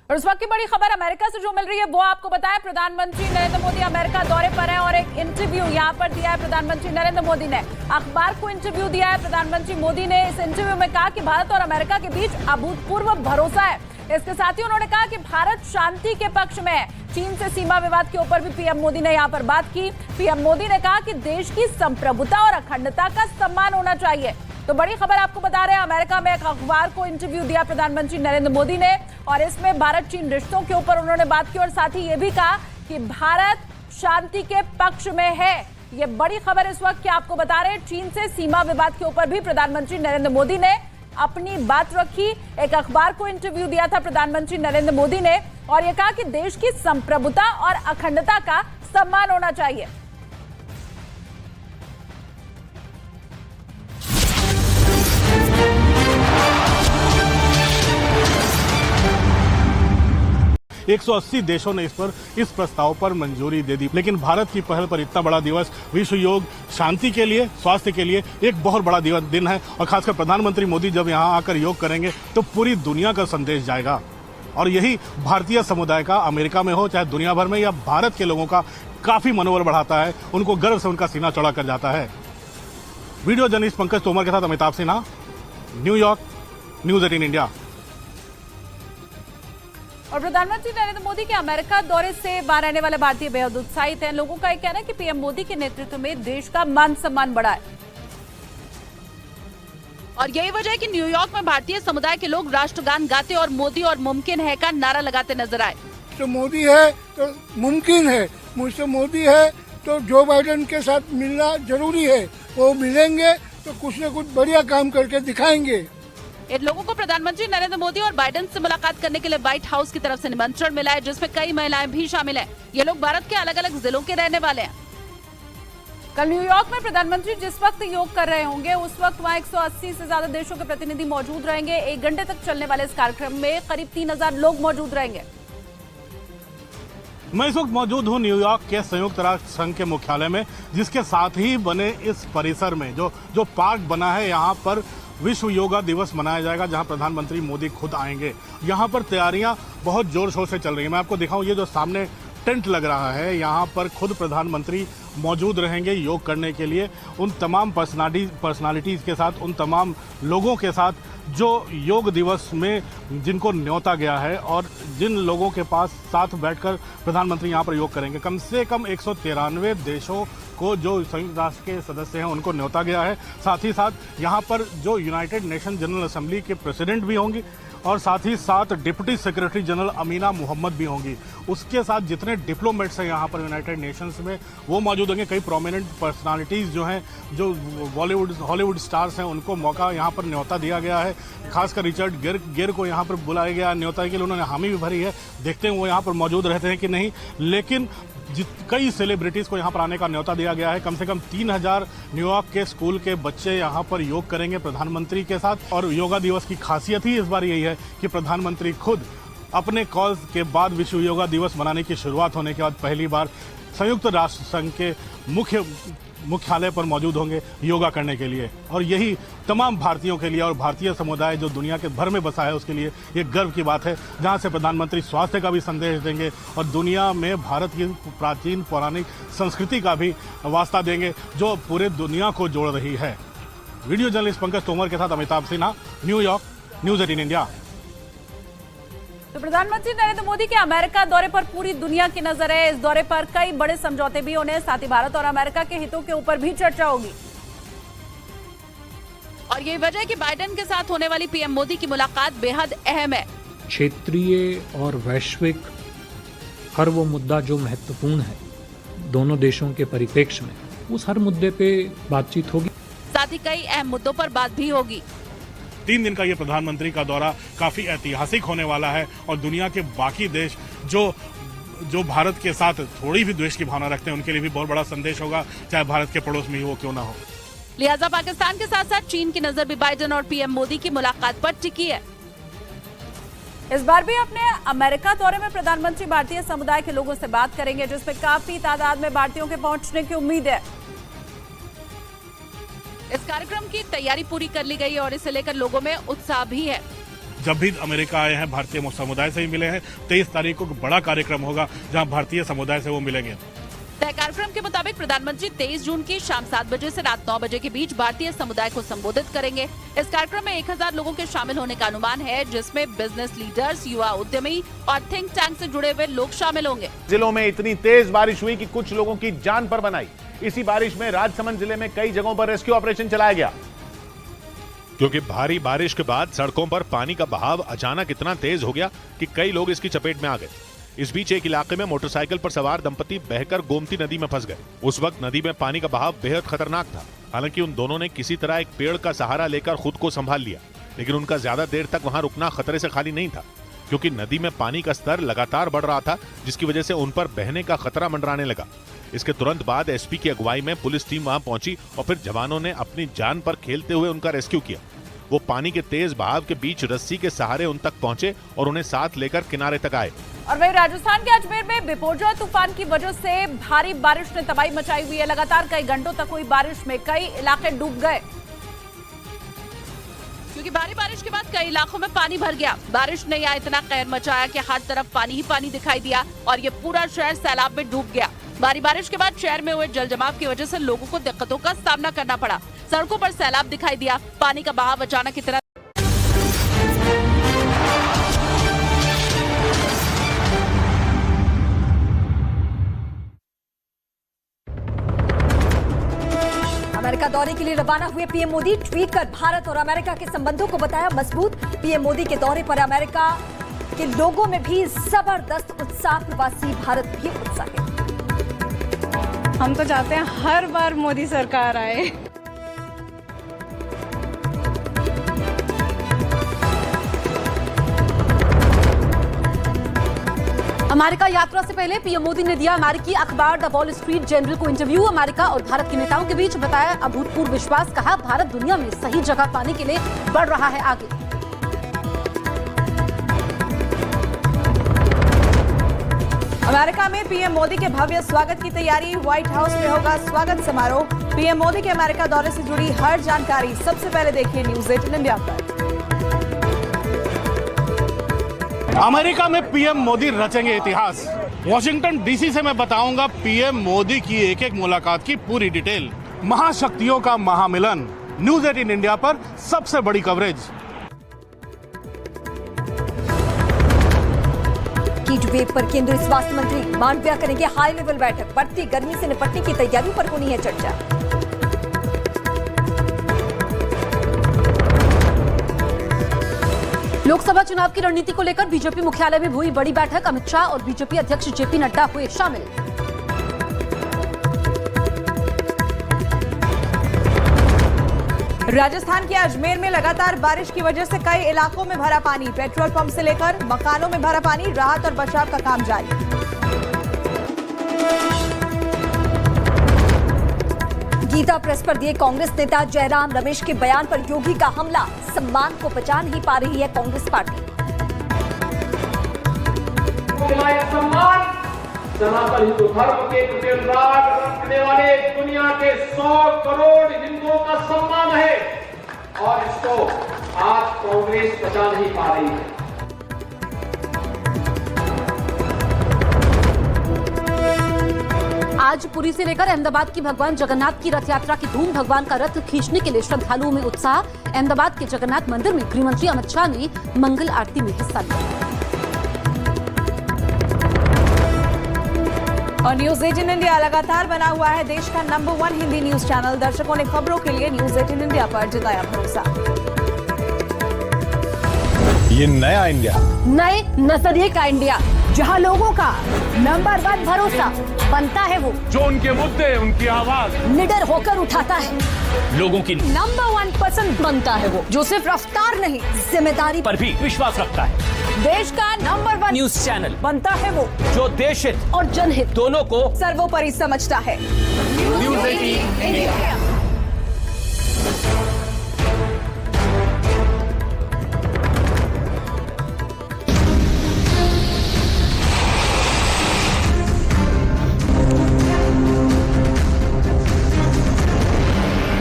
और उस वक्त की बड़ी खबर अमेरिका से जो मिल रही है वो आपको बताएं। प्रधानमंत्री नरेंद्र मोदी अमेरिका दौरे पर हैं और एक इंटरव्यू यहां पर दिया है। प्रधानमंत्री नरेंद्र मोदी ने अखबार को इंटरव्यू दिया है। प्रधानमंत्री मोदी ने इस इंटरव्यू में कहा कि भारत और अमेरिका के बीच अभूतपूर्व भरोसा है। इसके साथ ही उन्होंने कहा कि भारत शांति के पक्ष में है। चीन से सीमा विवाद के ऊपर भी पीएम मोदी ने यहां पर बात की। पीएम मोदी ने कहा कि देश की संप्रभुता और अखंडता का सम्मान होना चाहिए। तो बड़ी खबर आपको बता रहे हैं, अमेरिका में एक अखबार को इंटरव्यू दिया प्रधानमंत्री नरेंद्र मोदी ने और इसमें भारत चीन रिश्तों के ऊपर उन्होंने बात की और साथ ही ये भी कहा कि भारत शांति के पक्ष में है। ये बड़ी खबर इस वक्त की आपको बता रहे हैं। चीन से सीमा विवाद के ऊपर भी प्रधानमंत्री नरेंद्र मोदी ने अपनी बात रखी। एक अखबार को इंटरव्यू दिया था प्रधानमंत्री नरेंद्र मोदी ने और यह कहा कि देश की संप्रभुता और अखंडता का सम्मान होना चाहिए। एक 180 देशों ने इस प्रस्ताव पर मंजूरी दे दी, लेकिन भारत की पहल पर इतना बड़ा दिवस विश्व योग शांति के लिए, स्वास्थ्य के लिए एक बहुत बड़ा दिन है और खासकर प्रधानमंत्री मोदी जब यहां आकर योग करेंगे तो पूरी दुनिया का संदेश जाएगा और यही भारतीय समुदाय का, अमेरिका में हो चाहे दुनिया भर में, या भारत के लोगों का काफी मनोबल बढ़ाता है। उनको गर्व से उनका सीना चौड़ा कर जाता है। वीडियो जर्नलिस्ट पंकज तोमर के साथ Amitabh Sinha, New York, news 18 India. और प्रधानमंत्री नरेंद्र मोदी के अमेरिका दौरे से बाहर आने वाले भारतीय बेहद उत्साहित हैं। लोगों का यह कहना है कि पीएम मोदी के नेतृत्व में देश का मान सम्मान बढ़ा है और यही वजह है कि न्यूयॉर्क में भारतीय समुदाय के लोग राष्ट्रगान गाते और मोदी और मुमकिन है का नारा लगाते नजर आए। तो मोदी है तो मुमकिन है, मुझसे मोदी है तो जो बाइडेन के साथ मिलना जरूरी है। वो मिलेंगे तो कुछ न कुछ बढ़िया काम करके दिखाएंगे। इन लोगों को प्रधानमंत्री नरेंद्र मोदी और बाइडेन से मुलाकात करने के लिए व्हाइट हाउस की तरफ से निमंत्रण मिला है, जिसमें कई महिलाएं भी शामिल हैं। ये लोग भारत के अलग अलग जिलों के रहने वाले हैं। कल न्यूयॉर्क में प्रधानमंत्री जिस वक्त योग कर रहे होंगे उस वक्त वहां 180 से ज्यादा देशों के प्रतिनिधि मौजूद रहेंगे। 1 घंटे तक चलने वाले इस कार्यक्रम में करीब 3000 लोग मौजूद रहेंगे। मैं इस वक्त मौजूद हूं न्यूयॉर्क के संयुक्त राष्ट्र संघ के मुख्यालय में, जिसके साथ ही बने इस परिसर में जो पार्क बना है, यहाँ पर विश्व योगा दिवस मनाया जाएगा, जहां प्रधानमंत्री मोदी खुद आएंगे। यहां पर तैयारियां बहुत जोर शोर से चल रही हैं। मैं आपको दिखाऊं, ये जो सामने टेंट लग रहा है, यहां पर खुद प्रधानमंत्री मौजूद रहेंगे योग करने के लिए। उन तमाम पर्सनालिटीज के साथ, उन तमाम लोगों के साथ जो योग दिवस में जिनको न्योता गया है और जिन लोगों के पास साथ बैठकर प्रधानमंत्री यहां पर योग करेंगे। कम से कम 193 देशों को जो संयुक्त राष्ट्र के सदस्य हैं उनको न्योता गया है। साथ ही साथ यहाँ पर जो यूनाइटेड नेशन जनरल असेंबली के प्रेसिडेंट भी होंगी और साथ ही साथ deputy secretary general Amina Mohammed भी होंगी। उसके साथ जितने डिप्लोमेट्स हैं यहाँ पर यूनाइटेड नेशंस में वो मौजूद होंगे। कई प्रोमिनेंट पर्सनालिटीज़ जो हैं, जो हॉलीवुड स्टार्स हैं, उनको मौका यहाँ पर न्योता दिया गया है। खासकर रिचर्ड गियर को यहाँ पर बुलाया गया न्योता के लिए। उन्होंने हामी भी भरी है, देखते हैं वो यहाँ पर मौजूद रहते हैं कि नहीं। लेकिन कई सेलिब्रिटीज़ को यहाँ पर आने का न्योता दिया गया है। कम से कम 3000 न्यूयॉर्क के स्कूल के बच्चे यहाँ पर योग करेंगे प्रधानमंत्री के साथ। और योगा दिवस की खासियत ही इस बार यही है कि प्रधानमंत्री खुद अपने कॉल के बाद विश्व योगा दिवस मनाने की शुरुआत होने के बाद पहली बार संयुक्त राष्ट्र संघ के मुख्यालय पर मौजूद होंगे योगा करने के लिए। और यही तमाम भारतीयों के लिए और भारतीय समुदाय जो दुनिया के भर में बसा है उसके लिए ये गर्व की बात है, जहां से प्रधानमंत्री स्वास्थ्य का भी संदेश देंगे और दुनिया में भारत की प्राचीन पौराणिक संस्कृति का भी वास्ता देंगे जो पूरे दुनिया को जोड़ रही है। वीडियो जर्नलिस्ट पंकज तोमर के साथ Amitabh Sinha, New York, news 18 India. तो प्रधानमंत्री नरेंद्र मोदी के अमेरिका दौरे पर पूरी दुनिया की नजर है। इस दौरे पर कई बड़े समझौते भी होने, साथ ही भारत और अमेरिका के हितों के ऊपर भी चर्चा होगी। और यही वजह है कि बाइडेन के साथ होने वाली पीएम मोदी की मुलाकात बेहद अहम है। क्षेत्रीय और वैश्विक हर वो मुद्दा जो महत्वपूर्ण है दोनों देशों के परिप्रेक्ष्य में, उस हर मुद्दे पे बातचीत होगी। साथ ही कई अहम मुद्दों पर बात भी होगी। 3 दिन का ये प्रधानमंत्री का दौरा काफी ऐतिहासिक होने वाला है और दुनिया के बाकी देश जो भारत के साथ थोड़ी भी द्वेष की भावना रखते हैं उनके लिए भी बहुत बड़ा संदेश होगा, चाहे भारत के पड़ोस में ही वो क्यों ना हो। लिहाजा पाकिस्तान के साथ साथ चीन की नजर भी बाइडेन और पीएम मोदी की मुलाकात पर टिकी है। इस बार भी अपने अमेरिका दौरे में प्रधानमंत्री भारतीय समुदाय के लोगों से बात करेंगे, जिसमें काफी तादाद में भारतीयों के पहुंचने की उम्मीद है। इस कार्यक्रम की तैयारी पूरी कर ली गई है और इसे लेकर लोगों में उत्साह भी है। जब भी अमेरिका आए हैं भारतीय समुदाय से ही मिले हैं। 23 तारीख को बड़ा कार्यक्रम होगा जहां भारतीय समुदाय से वो मिलेंगे। तय कार्यक्रम के मुताबिक प्रधानमंत्री 23 जून की शाम 7 बजे से रात 9 बजे के बीच भारतीय समुदाय को संबोधित करेंगे। इस कार्यक्रम में 1000 लोगों के शामिल होने का अनुमान है, जिसमें बिजनेस लीडर्स, युवा उद्यमी और थिंक टैंक से जुड़े हुए लोग शामिल होंगे। जिलों में इतनी तेज बारिश हुई कि कुछ लोगों की जान पर बनाई। इसी बारिश में राजसमंद जिले में कई जगहों पर रेस्क्यू ऑपरेशन चलाया गया। क्योंकि भारी बारिश के बाद सड़कों पर पानी का बहाव अचानक इतना तेज हो गया कि कई लोग इसकी चपेट में आ गए। इस बीच एक इलाके में मोटरसाइकिल पर सवार दंपति बहकर गोमती नदी में फंस गए। उस वक्त नदी में पानी का बहाव बेहद खतरनाक था। हालांकि उन दोनों ने किसी तरह एक पेड़ का सहारा लेकर खुद को संभाल लिया, लेकिन उनका ज्यादा देर तक वहां रुकना खतरे से खाली नहीं था, क्योंकि नदी में पानी का स्तर लगातार बढ़ रहा था, जिसकी वजह से उन पर बहने का खतरा मंडराने लगा। इसके तुरंत बाद एसपी की अगुवाई में पुलिस टीम वहां पहुंची और फिर जवानों ने अपनी जान पर खेलते हुए उनका रेस्क्यू किया। वो पानी के तेज बहाव के बीच रस्सी के सहारे उन तक पहुंचे और उन्हें साथ लेकर किनारे तक आए। और वहीं राजस्थान के अजमेर में बिपोरजॉय तूफान की वजह से भारी बारिश ने तबाही मचाई हुई है। लगातार कई घंटों तक हुई बारिश में कई इलाके डूब गए, क्योंकि भारी बारिश के बाद कई इलाकों में पानी भर गया। बारिश ने यहाँ इतना कहर मचाया कि हर तरफ पानी ही पानी दिखाई दिया और ये पूरा शहर सैलाब में डूब गया। भारी बारिश के बाद शहर में हुए जल जमाव की वजह से लोगों को दिक्कतों का सामना करना पड़ा। सड़कों पर सैलाब दिखाई दिया, पानी का बहाव अचानक इतना अमेरिका दौरे के लिए रवाना हुए पीएम मोदी। ट्वीट कर भारत और अमेरिका के संबंधों को बताया मजबूत। पीएम मोदी के दौरे पर अमेरिका के लोगों में भी जबरदस्त उत्साह। प्रवासी भारत भी उत्साहित। हम तो चाहते हैं हर बार मोदी सरकार आए। अमेरिका यात्रा से पहले पीएम मोदी ने दिया अमेरिकी अखबार द वॉल स्ट्रीट जर्नल को इंटरव्यू। अमेरिका और भारत के नेताओं के बीच बताया अभूतपूर्व विश्वास। कहा भारत दुनिया में सही जगह पाने के लिए बढ़ रहा है आगे। अमेरिका में पीएम मोदी के भव्य स्वागत की तैयारी। व्हाइट हाउस में होगा स्वागत समारोह। पीएम मोदी के अमेरिका दौरे से जुड़ी हर जानकारी सबसे पहले देखिए न्यूज़ 18 इंडिया पर। अमेरिका में पीएम मोदी रचेंगे इतिहास। वॉशिंगटन डीसी से मैं बताऊंगा पीएम मोदी की एक एक मुलाकात की पूरी डिटेल। महाशक्तियों का महामिलन, न्यूज़ 18 इंडिया पर सबसे बड़ी कवरेज। हीट वेव पर केंद्रीय स्वास्थ्य मंत्री मांडविया करेंगे हाई लेवल बैठक। बढ़ती गर्मी से निपटने की तैयारियों पर होनी है चर्चा। लोकसभा चुनाव की रणनीति को लेकर बीजेपी मुख्यालय में हुई बड़ी बैठक। अमित शाह और बीजेपी अध्यक्ष जेपी नड्डा हुए शामिल। राजस्थान के अजमेर में लगातार बारिश की वजह से कई इलाकों में भरा पानी। पेट्रोल पंप से लेकर मकानों में भरा पानी। राहत और बचाव का काम जारी। गीता प्रेस पर दिए कांग्रेस नेता जयराम रमेश के बयान पर योगी का हमला। सम्मान को बचा नहीं पा रही है कांग्रेस पार्टी। सम्मान सनातन हिंदू धर्म के प्रति अनुराग रखने वाले दुनिया के 100 करोड़ हिंदुओं का सम्मान है और इसको आज कांग्रेस बचा नहीं पा रही है। आज पुरी से लेकर अहमदाबाद की भगवान जगन्नाथ की रथ यात्रा की धूम। भगवान का रथ खींचने के लिए श्रद्धालुओं में उत्साह। अहमदाबाद के जगन्नाथ मंदिर में गृह मंत्री अमित शाह ने मंगल आरती में हिस्सा लिया। और न्यूज़ 18 इंडिया लगातार बना हुआ है देश का नंबर 1 हिंदी न्यूज चैनल। दर्शकों ने खबरों के लिए न्यूज़ 18 इंडिया पर जताया भरोसा। ये नया इंडिया, नए नजरिए का इंडिया, जहां लोगों का नंबर 1 भरोसा बनता है वो जो उनके मुद्दे, उनकी आवाज निडर होकर उठाता है। लोगों की नंबर 1 पसंद बनता है वो जो सिर्फ रफ्तार नहीं जिम्मेदारी पर भी विश्वास रखता है। देश का नंबर 1 न्यूज चैनल बनता है वो जो देश हित और जनहित दोनों को सर्वोपरि समझता है। News 18 India.